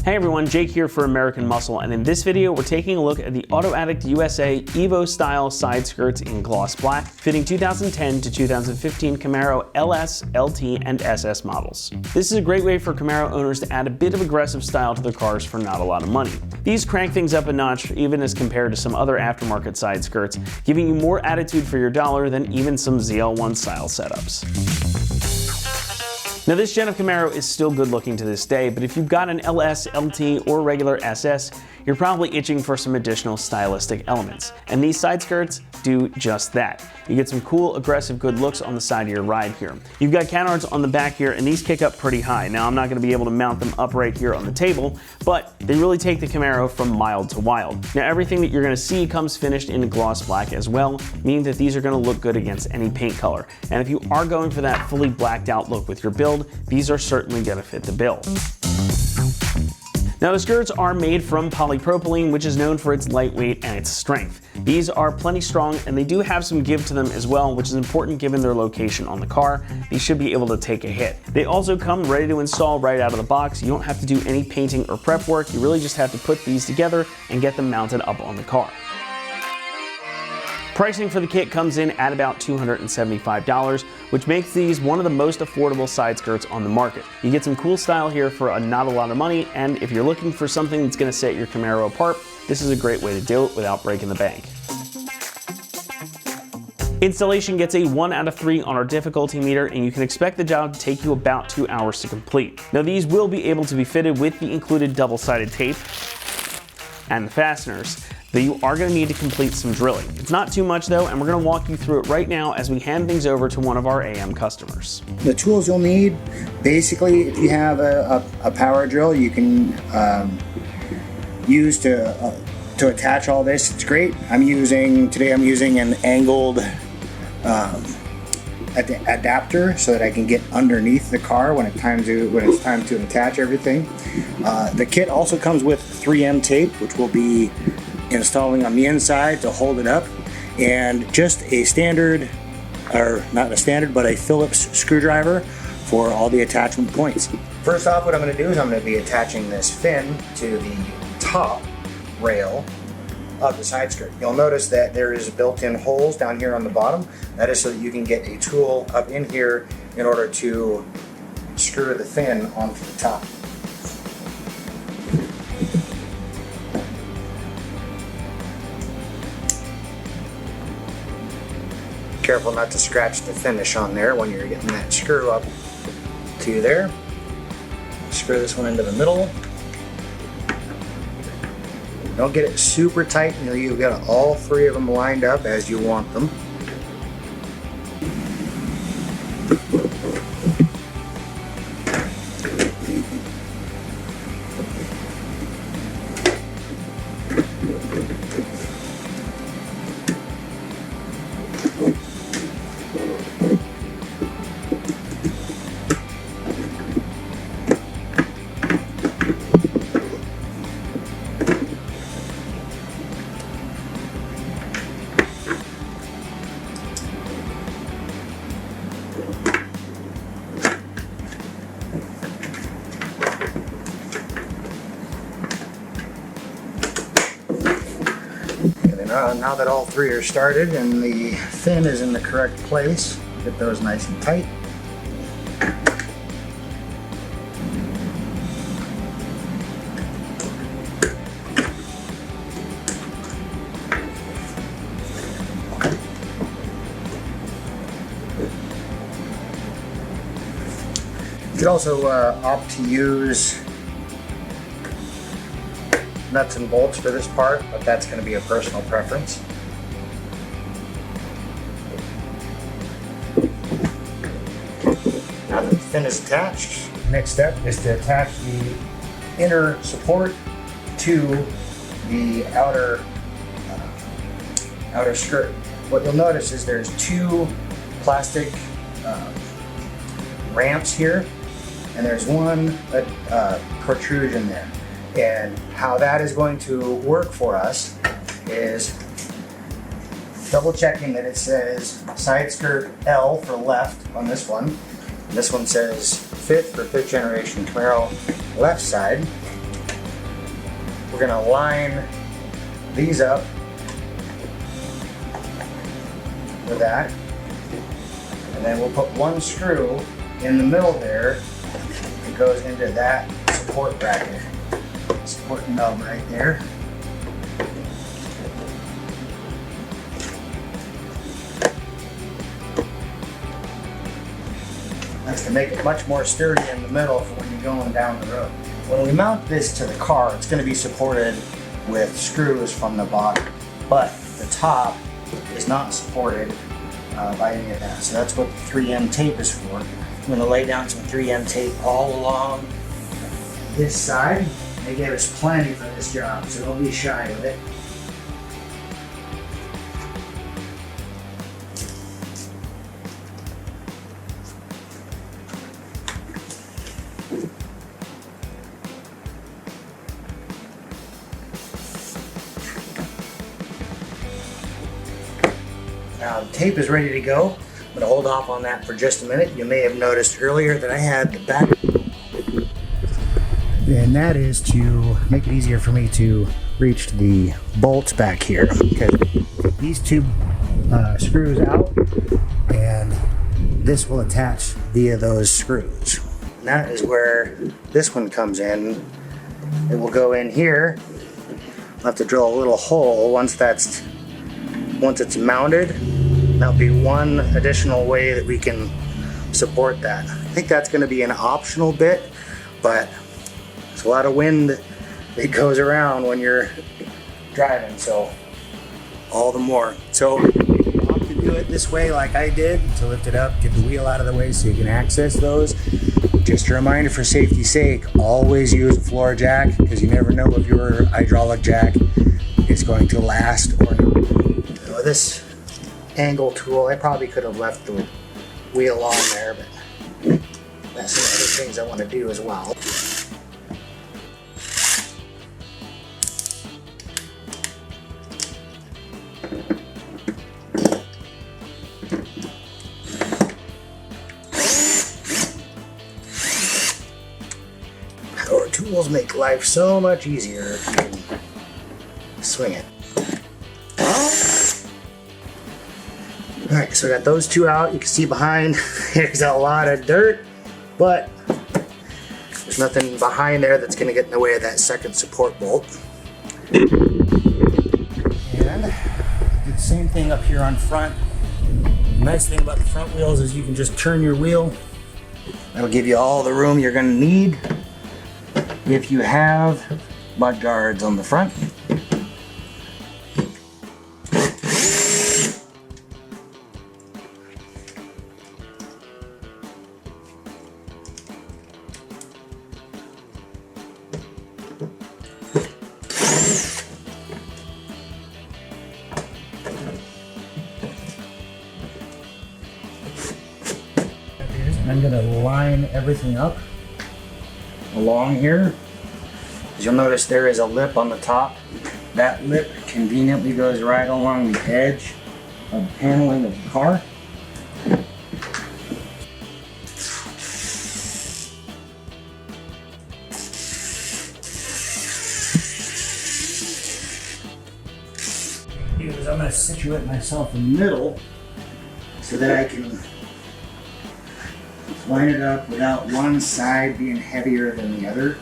Hey everyone, Jake here for American Muscle, and in this video we're taking a look at the Auto Addict USA Evo style side skirts in gloss black, fitting 2010 to 2015 Camaro LS, LT, and SS models. This is a great way for Camaro owners to add a bit of aggressive style to their cars for not a lot of money. These crank things up a notch even as compared to some other aftermarket side skirts, giving you more attitude for your dollar than even some ZL1 style setups. Now this gen of Camaro is still good looking to this day, but if you've got an LS, LT, or regular SS, you're probably itching for some additional stylistic elements. And these side skirts do just that. You get some cool, aggressive, good looks on the side of your ride here. You've got canards on the back here, and these kick up pretty high. Now I'm not gonna be able to mount them up right here on the table, but they really take the Camaro from mild to wild. Now everything that you're gonna see comes finished in gloss black as well, meaning that these are gonna look good against any paint color. And if you are going for that fully blacked out look with your build, these are certainly gonna fit the bill. Now the skirts are made from polypropylene, which is known for its lightweight and its strength. These are plenty strong, and they do have some give to them as well, which is important given their location on the car. These should be able to take a hit. They also come ready to install right out of the box. You don't have to do any painting or prep work. You really just have to put these together and get them mounted up on the car. Pricing for the kit comes in at about $275, which makes these one of the most affordable side skirts on the market. You get some cool style here for not a lot of money, and if you're looking for something that's going to set your Camaro apart, this is a great way to do it without breaking the bank. Installation gets a 1 out of 3 on our difficulty meter, and you can expect the job to take you about 2 hours to complete. Now these will be able to be fitted with the included double-sided tape and the fasteners. But you are going to need to complete some drilling. It's not too much though, and we're going to walk you through it right now as we hand things over to one of our AM customers. The tools you'll need, basically, if you have a power drill, you can use to attach all this. It's great. Today I'm using an angled adapter so that I can get underneath the car when it's time to attach everything. The kit also comes with 3M tape, which will be installing on the inside to hold it up, and just a standard, or not a standard, but a Phillips screwdriver for all the attachment points. First off, what I'm going to do is I'm going to be attaching this fin to the top rail of the side skirt. You'll notice that there is built-in holes down here on the bottom. That is so that you can get a tool up in here in order to screw the fin onto the top. Careful not to scratch the finish on there when you're getting that screw up to there. Screw this one into the middle. Don't get it super tight until you've got all 3 of them lined up as you want them. Now that all 3 are started and the fin is in the correct place, get those nice and tight. You could also opt to use nuts and bolts for this part, but that's going to be a personal preference. Now that the fin is attached, next step is to attach the inner support to the outer skirt. What you'll notice is there's 2 plastic ramps here, and there's one protrusion there. And how that is going to work for us is double checking that it says side skirt L for left on this one. This one says 5th for 5th generation Camaro left side. we're gonna line these up with that. And then we'll put one screw in the middle there. It goes into that support bracket. Support nub right there. That's to make it much more sturdy in the middle for when you're going down the road. When we mount this to the car, it's going to be supported with screws from the bottom, but the top is not supported by any of that. So that's what the 3M tape is for. I'm going to lay down some 3M tape all along this side. They gave us plenty for this job, so don't be shy with it. Now the tape is ready to go. I'm going to hold off on that for just a minute. You may have noticed earlier that I had the back, and that is to make it easier for me to reach the bolts back here, because these two screws out and this will attach via those screws. And that is where this one comes in. It will go in here. I'll have to drill a little hole once it's mounted. That'll be one additional way that we can support that. I think that's going to be an optional bit, but there's a lot of wind that goes around when you're driving, so all the more. So you opt to do it this way like I did, to lift it up, get the wheel out of the way so you can access those. Just a reminder for safety's sake, always use a floor jack, because you never know if your hydraulic jack is going to last or not. So this angle tool, I probably could have left the wheel on there, but that's some other things I want to do as well. Power tools make life so much easier if you can swing it. Alright, so I got those two out. You can see behind there's a lot of dirt, but there's nothing behind there that's going to get in the way of that second support bolt. And do the same thing up here on front. The nice thing about the front wheels is you can just turn your wheel. That'll give you all the room you're going to need if you have mud guards on the front. I'm going to line everything up along here. As you'll notice, there is a lip on the top. That lip conveniently goes right along the edge of the paneling of the car. I'm going to situate myself in the middle so that I can line it up without one side being heavier than the other.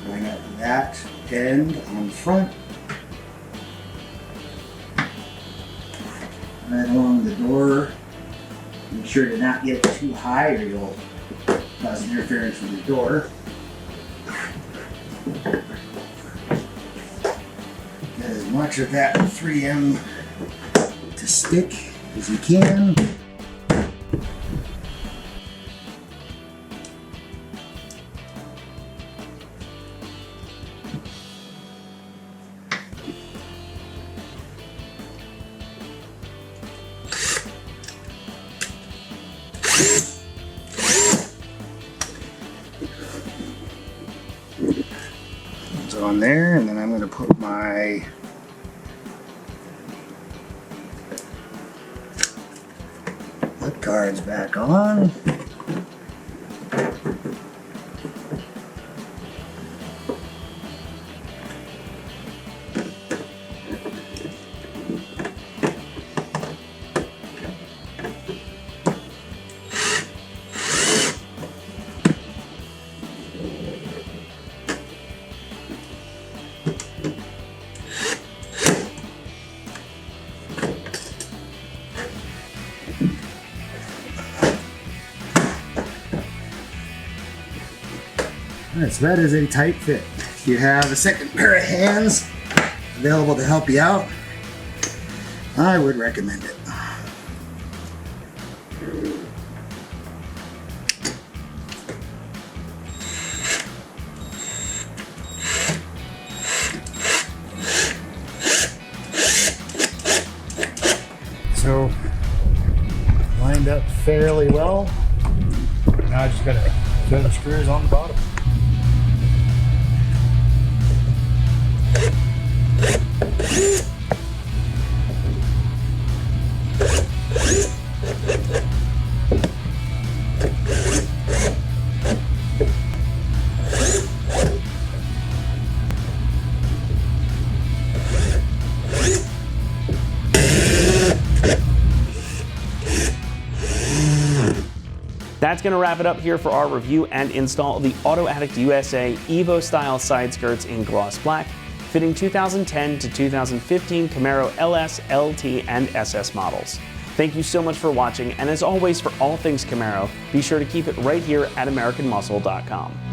Line up that end on the front, right along the door. Make sure to not get too high or you'll cause interference with the door. Get as much of that 3M to stick as you can. It's on there, and then I'm going to put my lip guards back on. Alright, so that is a tight fit. If you have a second pair of hands available to help you out, I would recommend it. So, lined up fairly well. Now I just gotta turn the screws on the bottom. That's going to wrap it up here for our review and install of the Auto Addict USA Evo style side skirts in gloss black, fitting 2010 to 2015 Camaro LS, LT, and SS models. Thank you so much for watching, and as always, for all things Camaro, be sure to keep it right here at AmericanMuscle.com.